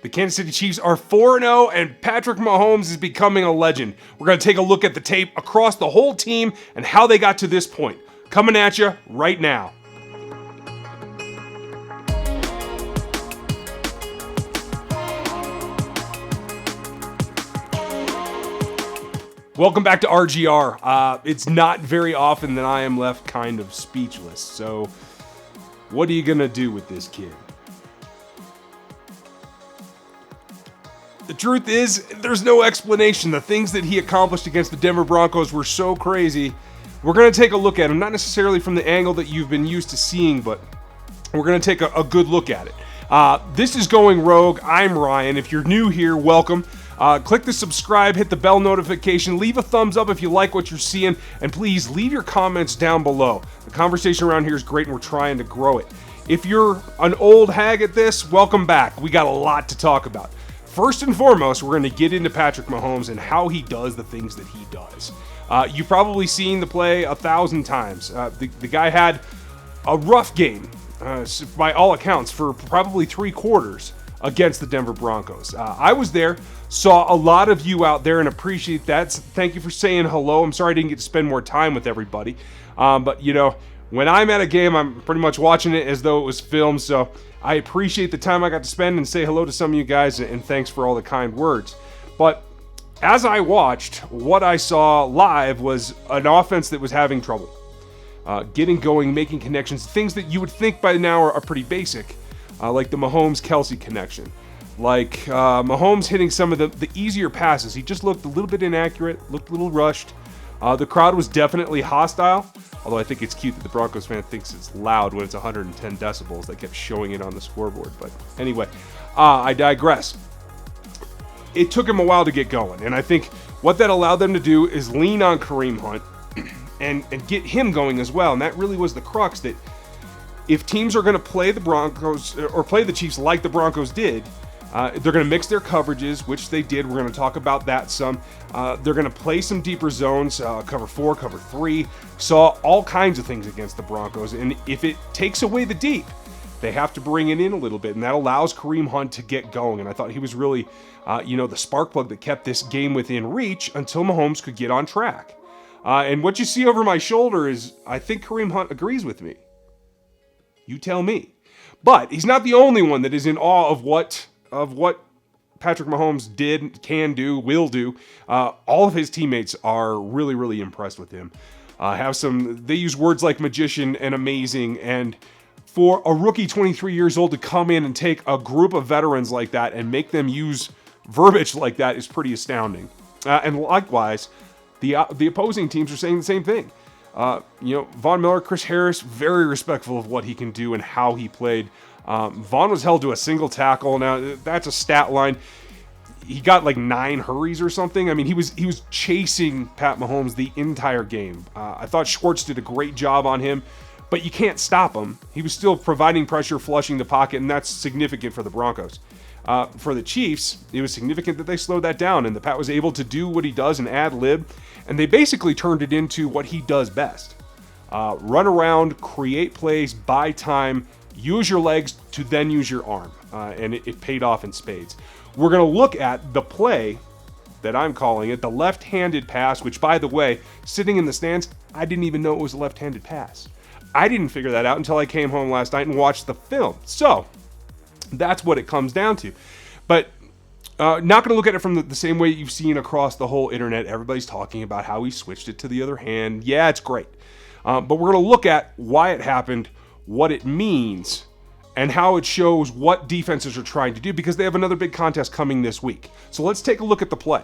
The Kansas City Chiefs are 4-0, and Patrick Mahomes is becoming a legend. We're going to take a look at the tape across the whole team and how they got to this point. Coming at you right now. Welcome back to RGR. It's not very often that I am left kind of speechless. So, what are you going to do with this kid? The truth is, there's no explanation. The things that he accomplished against the Denver Broncos were so crazy. We're going to take a look at him, not necessarily from the angle that you've been used to seeing, but we're going to take a good look at it. This is Going Rogue. I'm Ryan. If you're new here, welcome. Click the subscribe, hit the bell notification, leave a thumbs up if you like what you're seeing, and please leave your comments down below. The conversation around here is great, and we're trying to grow it. If you're an old hag at this, welcome back. We got a lot to talk about. First and foremost, we're going to get into Patrick Mahomes and how he does the things that he does. You've probably seen the play 1,000 times. The guy had a rough game, by all accounts, for probably 3 quarters against the Denver Broncos. I was there, saw a lot of you out there, and appreciate that. Thank you for saying hello. I'm sorry I didn't get to spend more time with everybody. But, you know, when I'm at a game, I'm pretty much watching it as though it was filmed, so I appreciate the time I got to spend and say hello to some of you guys, and thanks for all the kind words. But as I watched, what I saw live was an offense that was having trouble. Getting going, making connections, things that you would think by now are pretty basic, like the Mahomes-Kelsey connection. Like Mahomes hitting some of the easier passes. He just looked a little bit inaccurate, looked a little rushed. The crowd was definitely hostile, although I think it's cute that the Broncos fan thinks it's loud when it's 110 decibels. They kept showing it on the scoreboard. But anyway, I digress. It took him a while to get going, and I think what that allowed them to do is lean on Kareem Hunt and get him going as well. And that really was the crux, that if teams are going to play the Broncos or play the Chiefs like the Broncos did, they're going to mix their coverages, which they did. We're going to talk about that some. They're going to play some deeper zones, cover 4, cover 3. Saw all kinds of things against the Broncos. And if it takes away the deep, they have to bring it in a little bit. And that allows Kareem Hunt to get going. And I thought he was really, the spark plug that kept this game within reach until Mahomes could get on track. And what you see over my shoulder is, I think Kareem Hunt agrees with me. You tell me. But he's not the only one that is in awe of what Patrick Mahomes did, can do, will do. All of his teammates are really, really impressed with him. They use words like magician and amazing, and for a rookie 23 years old to come in and take a group of veterans like that and make them use verbiage like that is pretty astounding. And likewise, the opposing teams are saying the same thing. Von Miller, Chris Harris, very respectful of what he can do and how he played. Vaughn was held to a single tackle. Now, that's a stat line. He got like 9 hurries or something. I mean, he was chasing Pat Mahomes the entire game. I thought Schwartz did a great job on him, but you can't stop him. He was still providing pressure, flushing the pocket, and that's significant for the Broncos. For the Chiefs, it was significant that they slowed that down, and that Pat was able to do what he does and ad lib, and they basically turned it into what he does best. Run around, create plays, buy time, use your legs to then use your arm, and it paid off in spades. We're going to look at the play that I'm calling it, the left-handed pass, which, by the way, sitting in the stands, I didn't even know it was a left-handed pass. I didn't figure that out until I came home last night and watched the film. So that's what it comes down to. But not going to look at it from the same way you've seen across the whole internet. Everybody's talking about how he switched it to the other hand. Yeah, it's great. But we're going to look at why it happened, what it means, and how it shows what defenses are trying to do, because they have another big contest coming this week. So let's take a look at the play.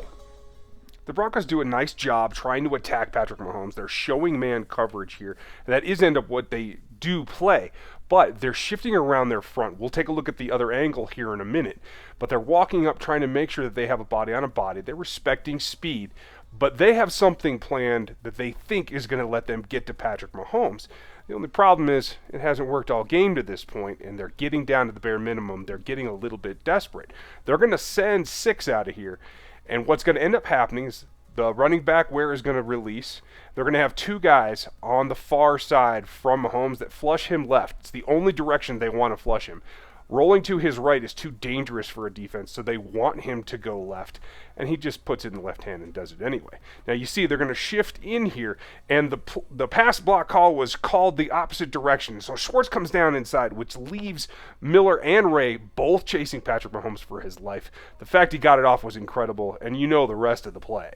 The Broncos do a nice job trying to attack Patrick Mahomes. They're showing man coverage here. And that is end up what they do play. But they're shifting around their front. We'll take a look at the other angle here in a minute. But they're walking up trying to make sure that they have a body on a body. They're respecting speed. But they have something planned that they think is going to let them get to Patrick Mahomes. The only problem is it hasn't worked all game to this point, and they're getting down to the bare minimum. They're getting a little bit desperate. They're going to send 6 out of here. And what's going to end up happening is the running back Ware is going to release. They're going to have 2 guys on the far side from Mahomes that flush him left. It's the only direction they want to flush him. Rolling to his right is too dangerous for a defense, so they want him to go left, and he just puts it in the left hand and does it anyway. Now you see they're going to shift in here, and the pass block call was called the opposite direction. So Schwartz comes down inside, which leaves Miller and Ray both chasing Patrick Mahomes for his life. The fact he got it off was incredible, and you know the rest of the play.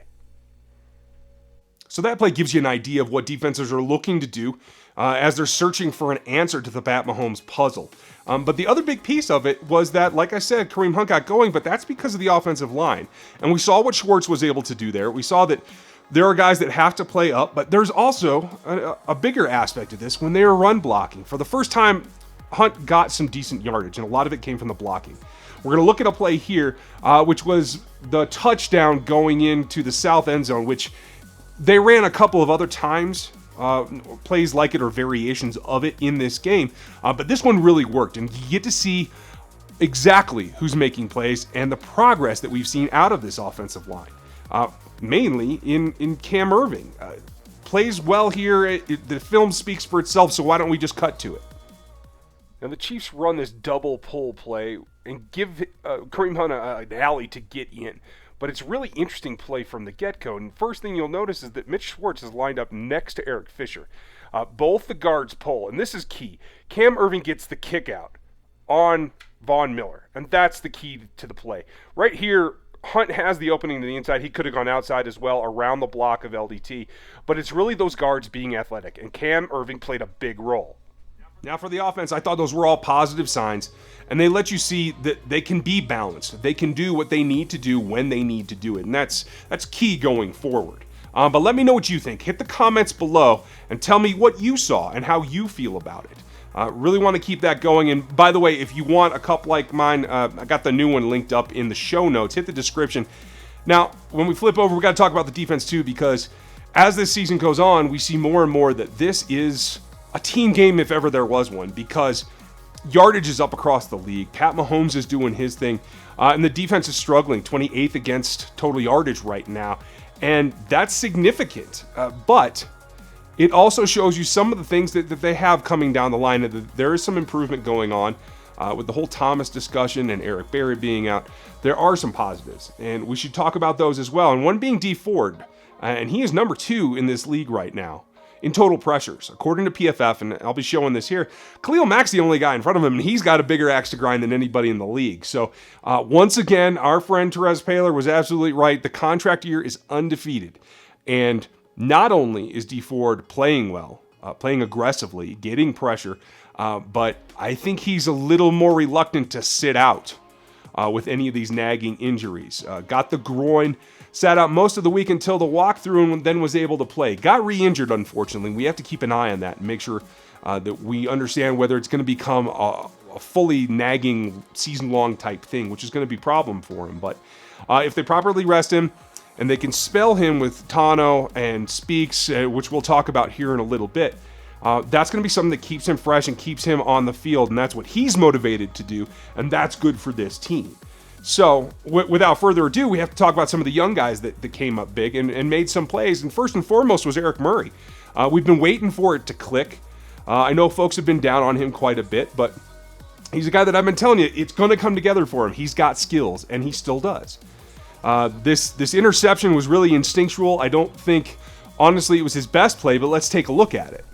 So that play gives you an idea of what defenses are looking to do as they're searching for an answer to the Pat Mahomes puzzle. But the other big piece of it was that, like I said, Kareem Hunt got going, but that's because of the offensive line. And we saw what Schwartz was able to do there. We saw that there are guys that have to play up, but there's also a bigger aspect of this when they were run blocking. For the first time, Hunt got some decent yardage, and a lot of it came from the blocking. We're going to look at a play here, which was the touchdown going into the south end zone, which they ran a couple of other times, plays like it or variations of it in this game, but this one really worked, and you get to see exactly who's making plays and the progress that we've seen out of this offensive line, mainly in Cam Erving. Plays well here. The film speaks for itself, so why don't we just cut to it? Now the Chiefs run this double pull play and give Kareem Hunt an alley to get in. But it's a really interesting play from the get-go. And first thing you'll notice is that Mitch Schwartz is lined up next to Eric Fisher. Both the guards pull, and this is key. Cam Erving gets the kick out on Von Miller, and that's the key to the play. Right here, Hunt has the opening to the inside. He could have gone outside as well around the block of LDT. But it's really those guards being athletic, and Cam Erving played a big role. Now for the offense, I thought those were all positive signs, and they let you see that they can be balanced. They can do what they need to do when they need to do it, and that's key going forward. But let me know what you think. Hit the comments below and tell me what you saw and how you feel about it. Really want to keep that going. And by the way, if you want a cup like mine, I got the new one linked up in the show notes. Hit the description. Now, when we flip over, we got to talk about the defense too, because as this season goes on, we see more and more that this is a team game if ever there was one, because yardage is up across the league. Pat Mahomes is doing his thing, and the defense is struggling, 28th against total yardage right now, and that's significant. But it also shows you some of the things that they have coming down the line, and there is some improvement going on with the whole Thomas discussion and Eric Berry being out. There are some positives, and we should talk about those as well, and one being Dee Ford, and he is number 2 in this league right now in total pressures, according to PFF, and I'll be showing this here. Khalil Mack's the only guy in front of him, and he's got a bigger axe to grind than anybody in the league. So once again, our friend Terez Paylor was absolutely right. The contract year is undefeated, and not only is Dee Ford playing well, playing aggressively, getting pressure, but I think he's a little more reluctant to sit out with any of these nagging injuries. Got the groin, sat out most of the week until the walkthrough, and then was able to play. Got re-injured, unfortunately. We have to keep an eye on that and make sure that we understand whether it's going to become a fully nagging season-long type thing, which is going to be a problem for him. But if they properly rest him and they can spell him with Tano and Speaks, which we'll talk about here in a little bit, that's going to be something that keeps him fresh and keeps him on the field, and that's what he's motivated to do, and that's good for this team. So, without further ado, we have to talk about some of the young guys that came up big and made some plays. And first and foremost was Eric Murray. We've been waiting for it to click. I know folks have been down on him quite a bit, but he's a guy that I've been telling you, it's going to come together for him. He's got skills, and he still does. This interception was really instinctual. I don't think, honestly, it was his best play, but let's take a look at it.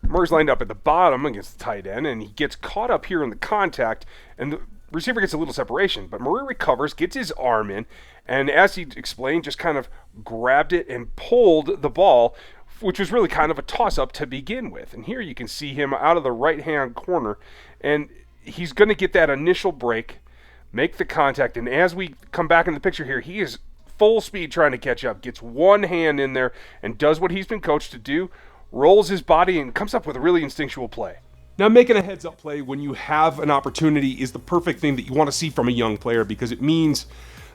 Murray's lined up at the bottom against the tight end, and he gets caught up here in the contact, and the receiver gets a little separation, but Murray recovers, gets his arm in, and as he explained, just kind of grabbed it and pulled the ball, which was really kind of a toss-up to begin with. And here you can see him out of the right-hand corner, and he's going to get that initial break, make the contact, and as we come back in the picture here, he is full speed trying to catch up, gets one hand in there, and does what he's been coached to do, rolls his body, and comes up with a really instinctual play. Now, making a heads-up play when you have an opportunity is the perfect thing that you want to see from a young player, because it means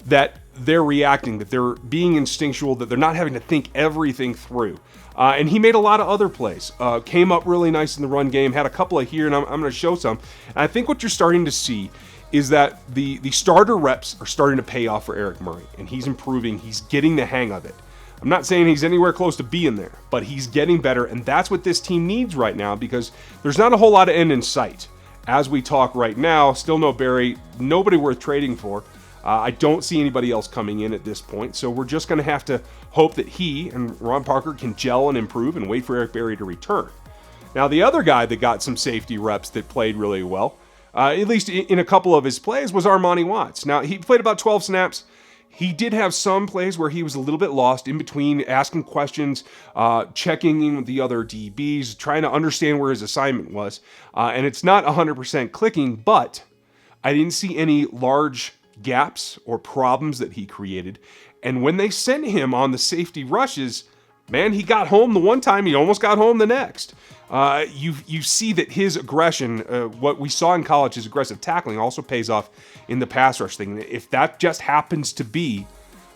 that they're reacting, that they're being instinctual, that they're not having to think everything through. And he made a lot of other plays. Came up really nice in the run game, had a couple of here, and I'm going to show some. And I think what you're starting to see is that the starter reps are starting to pay off for Eric Murray, and he's improving. He's getting the hang of it. I'm not saying he's anywhere close to being there, but he's getting better, and that's what this team needs right now, because there's not a whole lot of end in sight. as we talk right now, still no Barry, nobody worth trading for. I don't see anybody else coming in at this point, so we're just going to have to hope that he and Ron Parker can gel and improve and wait for Eric Berry to return. Now, the other guy that got some safety reps that played really well, at least in a couple of his plays, was Armani Watts. Now, he played about 12 snaps. He did have some plays where he was a little bit lost in between asking questions, checking in with the other DBs, trying to understand where his assignment was. And it's not 100% clicking, but I didn't see any large gaps or problems that he created. And when they sent him on the safety rushes, man, he got home the one time, he almost got home the next. You see that his aggression, what we saw in college, his aggressive tackling also pays off in the pass rush thing. If that just happens to be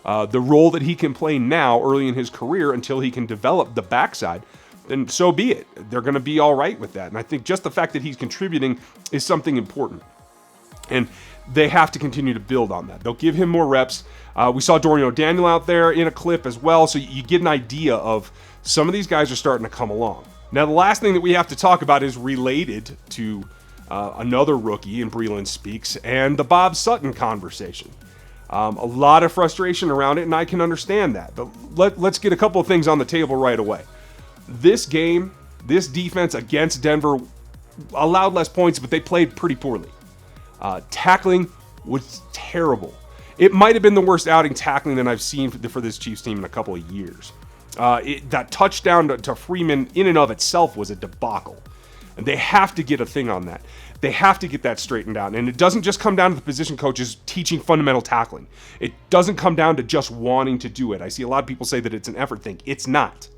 the role that he can play now early in his career until he can develop the backside, then so be it. They're going to be all right with that. And I think just the fact that he's contributing is something important. And they have to continue to build on that. They'll give him more reps. We saw Dorian O'Daniel out there in a clip as well, so you get an idea of some of these guys are starting to come along. Now, the last thing that we have to talk about is related to another rookie in Breeland Speaks and the Bob Sutton conversation. A lot of frustration around it, and I can understand that. But let's get a couple of things on the table right away. This game, this defense against Denver allowed less points, but they played pretty poorly. Tackling was terrible. It might have been the worst outing tackling that I've seen for this Chiefs team in a couple of years. That touchdown to Freeman in and of itself was a debacle. And they have to get a thing on that. They have to get that straightened out. And it doesn't just come down to the position coaches teaching fundamental tackling. It doesn't come down to just wanting to do it. I see a lot of people say that it's an effort thing. It's not.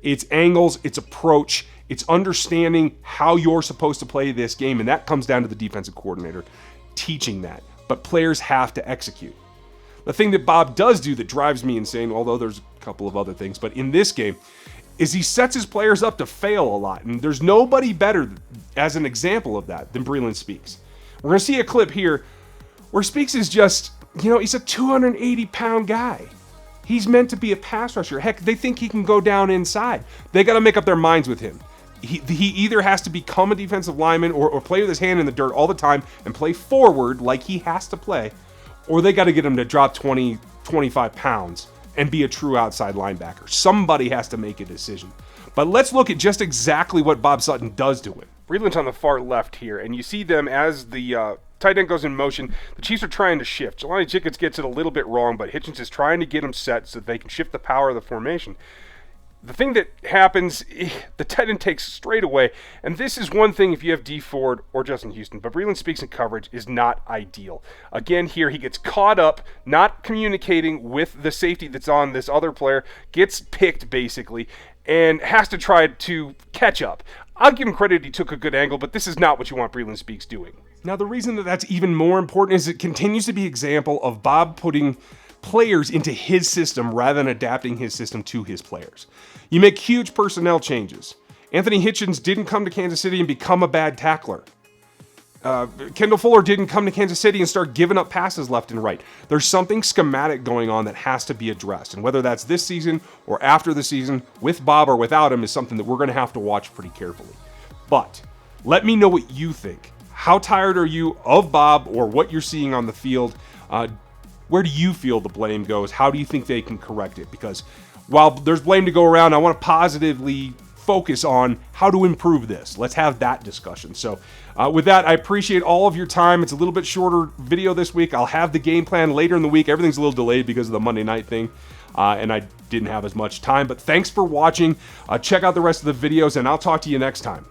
It's angles, it's approach, it's understanding how you're supposed to play this game. And that comes down to the defensive coordinator teaching that. But players have to execute. The thing that Bob does do that drives me insane, although there's a couple of other things, but in this game, is he sets his players up to fail a lot. And there's nobody better as an example of that than Breeland Speaks. We're going to see a clip here where Speaks is just, he's a 280-pound guy. He's meant to be a pass rusher. Heck, they think he can go down inside. They got to make up their minds with him. He either has to become a defensive lineman or play with his hand in the dirt all the time and play forward like he has to play, or they got to get him to drop 20, 25 pounds and be a true outside linebacker. Somebody has to make a decision. But let's look at just exactly what Bob Sutton does to him. Breeland's on the far left here, and you see them as the tight end goes in motion. The Chiefs are trying to shift. Jelani Jickets gets it a little bit wrong, but Hitchens is trying to get him set so that they can shift the power of the formation. The thing that happens, the tight end takes straight away, and this is one thing if you have Dee Ford or Justin Houston, but Breeland Speaks in coverage is not ideal. Again, here he gets caught up, not communicating with the safety that's on this other player, gets picked basically, and has to try to catch up. I'll give him credit he took a good angle, but this is not what you want Breeland Speaks doing. Now, the reason that that's even more important is it continues to be an example of Bob putting players into his system rather than adapting his system to his players. You make huge personnel changes. Anthony Hitchens didn't come to Kansas City and become a bad tackler. Kendall Fuller didn't come to Kansas City and start giving up passes left and right. There's something schematic going on that has to be addressed. And whether that's this season or after the season, with Bob or without him, is something that we're going to have to watch pretty carefully. But let me know what you think. How tired are you of Bob or what you're seeing on the field? Where do you feel the blame goes? How do you think they can correct it? Because while there's blame to go around, I want to positively focus on how to improve this. Let's have that discussion. So with that, I appreciate all of your time. It's a little bit shorter video this week. I'll have the game plan later in the week. Everything's a little delayed because of the Monday night thing, and I didn't have as much time. But thanks for watching. Check out the rest of the videos, and I'll talk to you next time.